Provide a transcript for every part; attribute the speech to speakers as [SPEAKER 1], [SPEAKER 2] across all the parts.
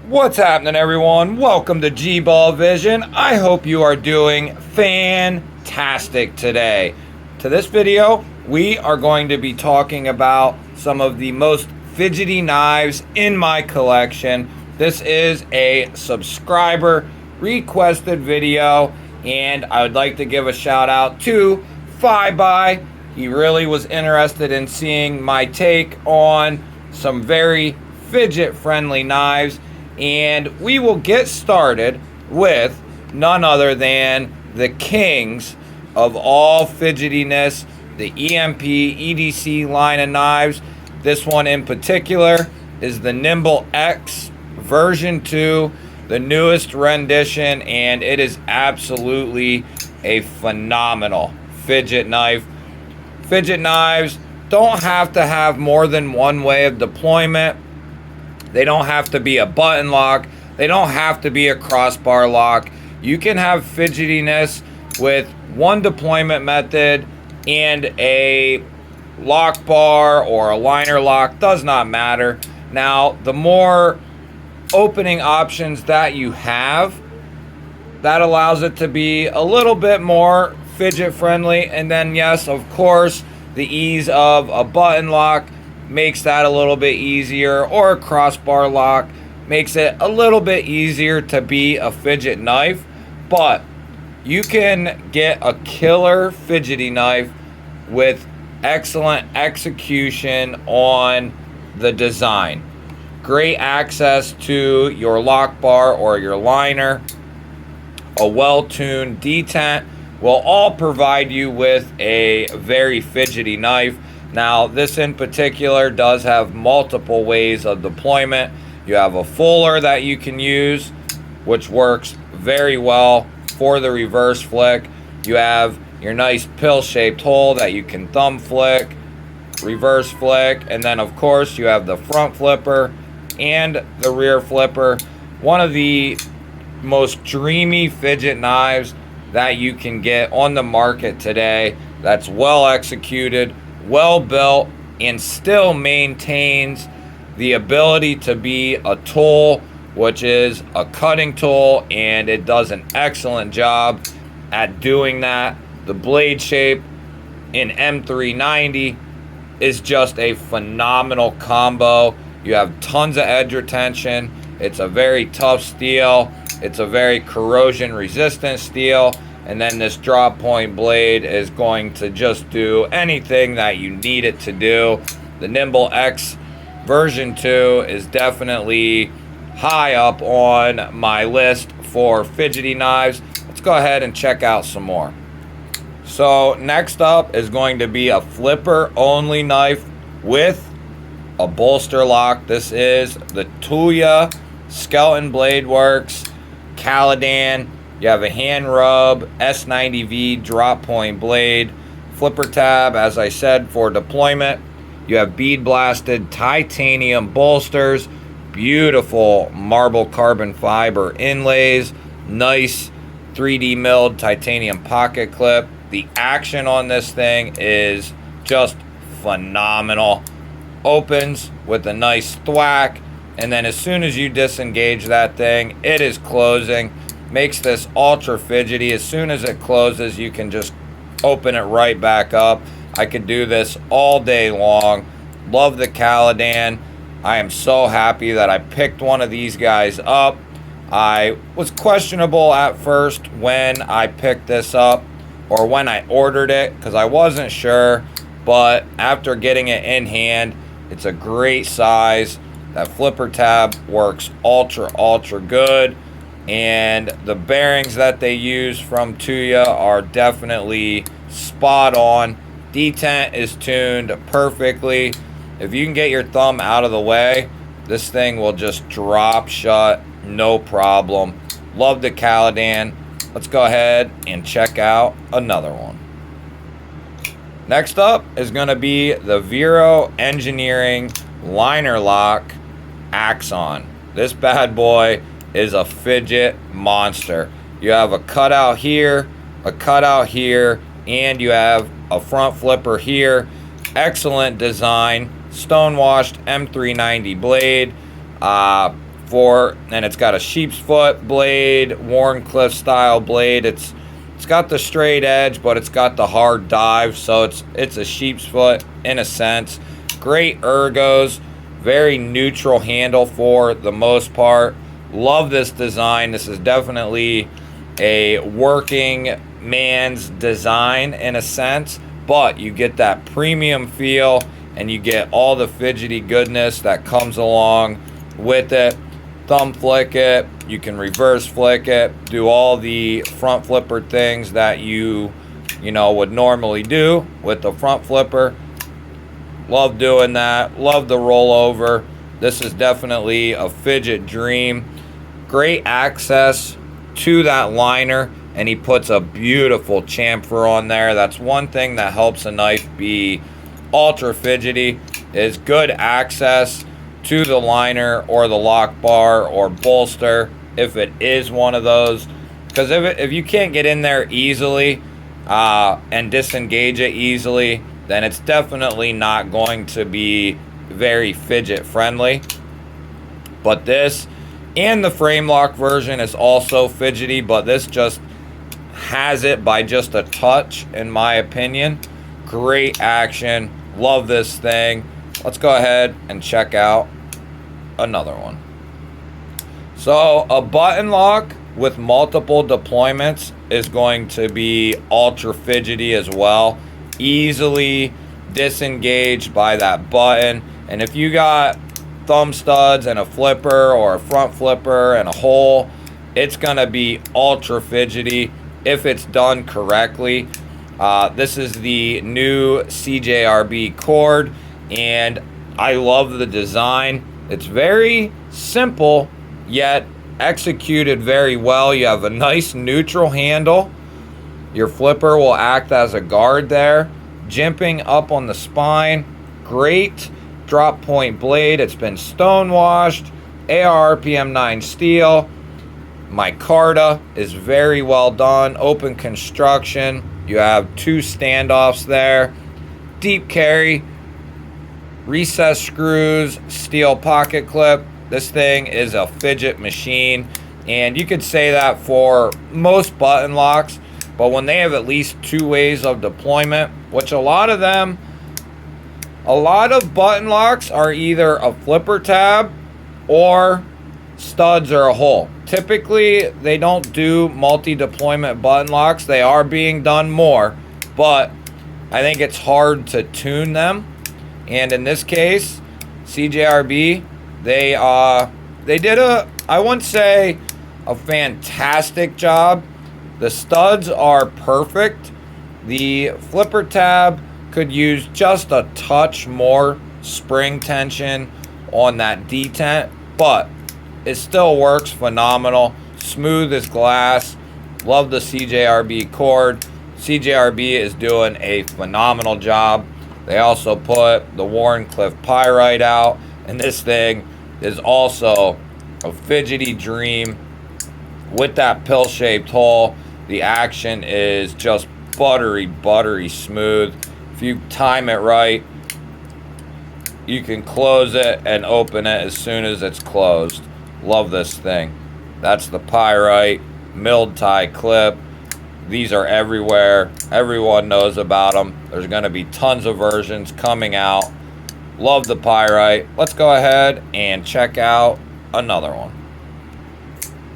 [SPEAKER 1] What's happening, everyone? Welcome to GBALL Vision. I hope you are doing fantastic today. To this video, we are going to be talking about some of the most fidgety knives in my collection. This is a subscriber requested video, and I would like to give a shout out to Fidgety. He really was interested in seeing my take on some very fidget friendly knives, and we will get started with none other than the kings of all fidgetiness, the EMP EDC line of knives. This one in particular is the Nimble X version 2, the newest rendition, and it is absolutely a phenomenal fidget knife. Fidget knives don't have to have more than one way of deployment. They don't have to be a button lock. They don't have to be a crossbar lock. You can have fidgetiness with one deployment method and a lock bar or a liner lock. Does not matter. Now, the more opening options that you have, that allows it to be a little bit more fidget friendly. And then, yes, of course, the ease of a button lock makes that a little bit easier, or a crossbar lock makes it a little bit easier to be a fidget knife. But you can get a killer fidgety knife with excellent execution on the design. Great access to your lock bar or your liner, a well-tuned detent will all provide you with a very fidgety knife. Now, this in particular does have multiple ways of deployment. You have a fuller that you can use, which works very well for the reverse flick. You have your nice pill-shaped hole that you can thumb flick, reverse flick, and then of course you have the front flipper and the rear flipper. One of the most dreamy fidget knives that you can get on the market today, that's well executed, well built, and still maintains the ability to be a tool, which is a cutting tool, and it does an excellent job at doing that. The blade shape in M390 is just a phenomenal combo. You have tons of edge retention. It's a very tough steel. It's a very corrosion resistant steel. And then this drop point blade is going to just do anything that you need it to do. The Nimble X version 2 is definitely high up on my list for fidgety knives. Let's go ahead and check out some more. So next up is going to be a flipper only knife with a bolster lock. This is the Tulia Skeleton Blade Works Caledon. You have a hand rub S90V drop point blade, flipper tab, as I said, for deployment. You have bead blasted titanium bolsters, beautiful marble carbon fiber inlays, nice 3D milled titanium pocket clip. The action on this thing is just phenomenal. Opens with a nice thwack, and then as soon as you disengage that thing, it is closing. Makes this ultra fidgety. As soon as it closes, you can just open it right back up. I could do this all day long. Love the Caledon. I am so happy that I picked one of these guys up. I was questionable at first when I picked this up or when I ordered it, because I wasn't sure, but after getting it in hand, it's a great size. That flipper tab works ultra good. And the bearings that they use from Tulia are definitely spot on. Detent is tuned perfectly. If you can get your thumb out of the way, this thing will just drop shut, no problem. Love the Caledon. Let's go ahead and check out another one. Next up is going to be the Vero Engineering Liner Lock Axon. This bad boy is a fidget monster. You have a cutout here, and you have a front flipper here. Excellent design, stonewashed M390 blade. and it's got a sheep's foot blade, Warncliffe style blade. It's got the straight edge, but it's got the hard dive, so it's a sheep's foot in a sense. Great ergos, very neutral handle for the most part. Love this design. This is definitely a working man's design in a sense, but you get that premium feel and you get all the fidgety goodness that comes along with it. Thumb flick it, you can reverse flick it, do all the front flipper things that you would normally do with the front flipper. Love doing that. Love the rollover. This is definitely a fidget dream. Great access to that liner, and he puts a beautiful chamfer on there. That's one thing that helps a knife be ultra fidgety, is good access to the liner or the lock bar or bolster, if it is one of those. Because if you can't get in there easily and disengage it easily, then it's definitely not going to be very fidget friendly. But this and the frame lock version is also fidgety, but this just has it by just a touch, in my opinion. Great action. Love this thing. Let's go ahead and check out another one. So a button lock with multiple deployments is going to be ultra fidgety as well. Easily disengaged by that button. And if you got thumb studs and a flipper or a front flipper and a hole, it's gonna be ultra fidgety if it's done correctly. This is the new CJRB Cord, and I love the design. It's very simple, yet executed very well. You have a nice neutral handle. Your flipper will act as a guard there. Jimping up on the spine. Great drop point blade. It's been stonewashed. AR PM9 steel. Micarta is very well done. Open construction. You have two standoffs there. Deep carry. Recessed screws. Steel pocket clip. This thing is a fidget machine. And you could say that for most button locks. But when they have at least two ways of deployment, which a lot of button locks are either a flipper tab or studs or a hole. Typically, they don't do multi-deployment button locks. They are being done more, but I think it's hard to tune them. And in this case, CJRB, they did I wouldn't say a fantastic job. The studs are perfect. The flipper tab could use just a touch more spring tension on that detent, but it still works phenomenal. Smooth as glass. Love the CJRB Cord. CJRB is doing a phenomenal job. They also put the Warncliffe Pyrite out, and this thing is also a fidgety dream with that pill-shaped hole. The action is just buttery smooth. If you time it right, you can close it and open it as soon as it's closed. Love this thing. That's the Pyrite milled tie clip. These are everywhere. Everyone knows about them. There's going to be tons of versions coming out. Love the Pyrite. Let's go ahead and check out another one.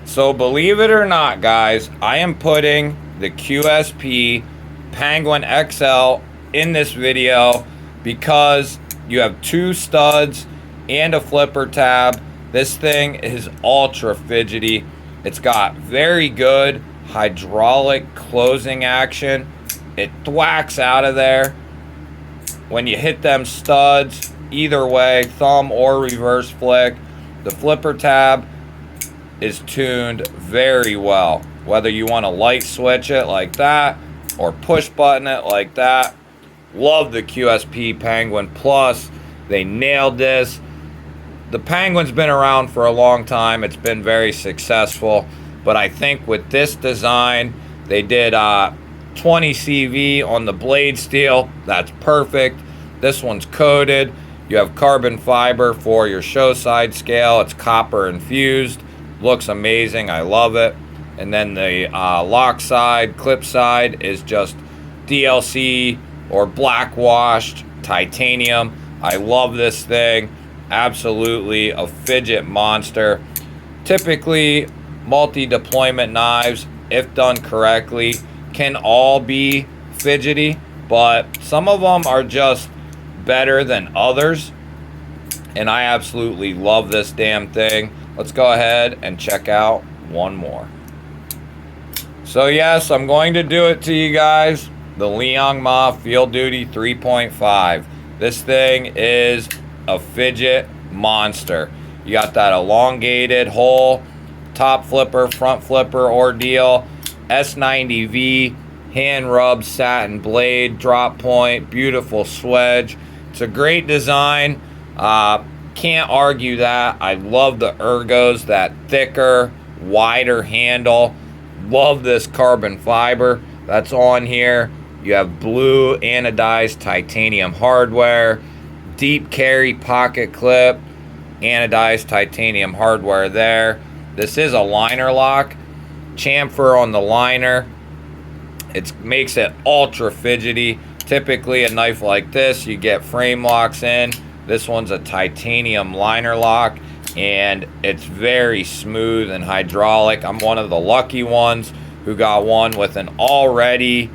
[SPEAKER 1] So believe it or not, guys, I am putting the QSP Penguin XL in this video because you have two studs and a flipper tab. This thing is ultra fidgety. It's got very good hydraulic closing action. It thwacks out of there when you hit them studs, either way, thumb or reverse flick. The flipper tab is tuned very well, whether you want to light switch it like that or push button it like that. Love the QSP Penguin Plus. They nailed this. The Penguin's been around for a long time. It's been very successful, but I think with this design, they did 20 CV on the blade steel. That's perfect. This one's coated. You have carbon fiber for your show side scale. It's copper infused. Looks amazing. I love it. And then the lock side, clip side is just DLC or black washed titanium. I love this thing. Absolutely a fidget monster. Typically, multi-deployment knives, if done correctly, can all be fidgety, but some of them are just better than others, and I absolutely love this damn thing. Let's go ahead and check out one more. So yes, I'm going to do it to you guys. The Liang Moff Field Duty 3.5. This thing is a fidget monster. You got that elongated hole, top flipper, front flipper ordeal, S90V, hand rubbed satin blade, drop point, beautiful swedge. It's a great design. Can't argue that. I love the ergos, that thicker, wider handle. Love this carbon fiber that's on here. You have blue anodized titanium hardware, deep carry pocket clip, anodized titanium hardware there. This is a liner lock. Chamfer on the liner. It makes it ultra fidgety. Typically a knife like this, you get frame locks in. This one's a titanium liner lock, and it's very smooth and hydraulic. I'm one of the lucky ones who got one with an already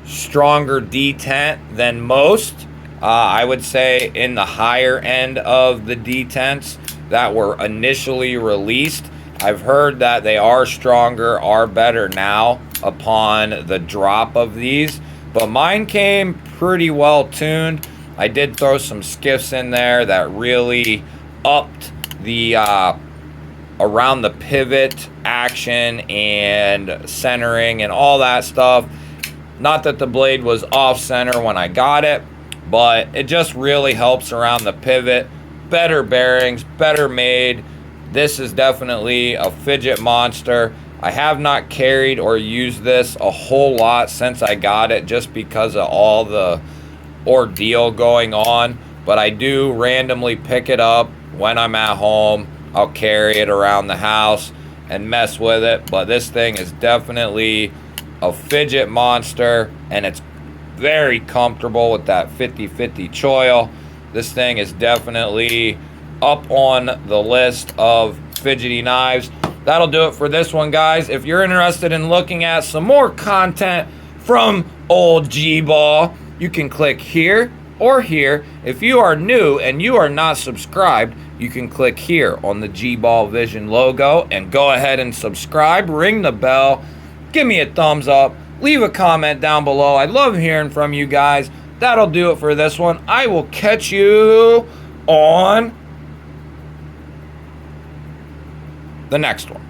[SPEAKER 1] stronger detent than most. I would say in the higher end of the detents that were initially released. I've heard that they are stronger, are better now upon the drop of these, but mine came pretty well tuned. I did throw some skiffs in there that really upped the around the pivot action and centering and all that stuff. Not that the blade was off center when I got it, but it just really helps around the pivot. Better bearings, better made. This is definitely a fidget monster. I have not carried or used this a whole lot since I got it, just because of all the ordeal going on, but I do randomly pick it up when I'm at home. I'll carry it around the house and mess with it, but this thing is definitely a fidget monster, and it's very comfortable with that 50/50 choil. This thing is definitely up on the list of fidgety knives. That'll do it for this one, guys. If you're interested in looking at some more content from old GBALL, you can click here or here. If you are new and you are not subscribed, you can click here on the GBALL Vision logo and go ahead and subscribe. Ring the bell. Give me a thumbs up. Leave a comment down below. I love hearing from you guys. That'll do it for this one. I will catch you on the next one.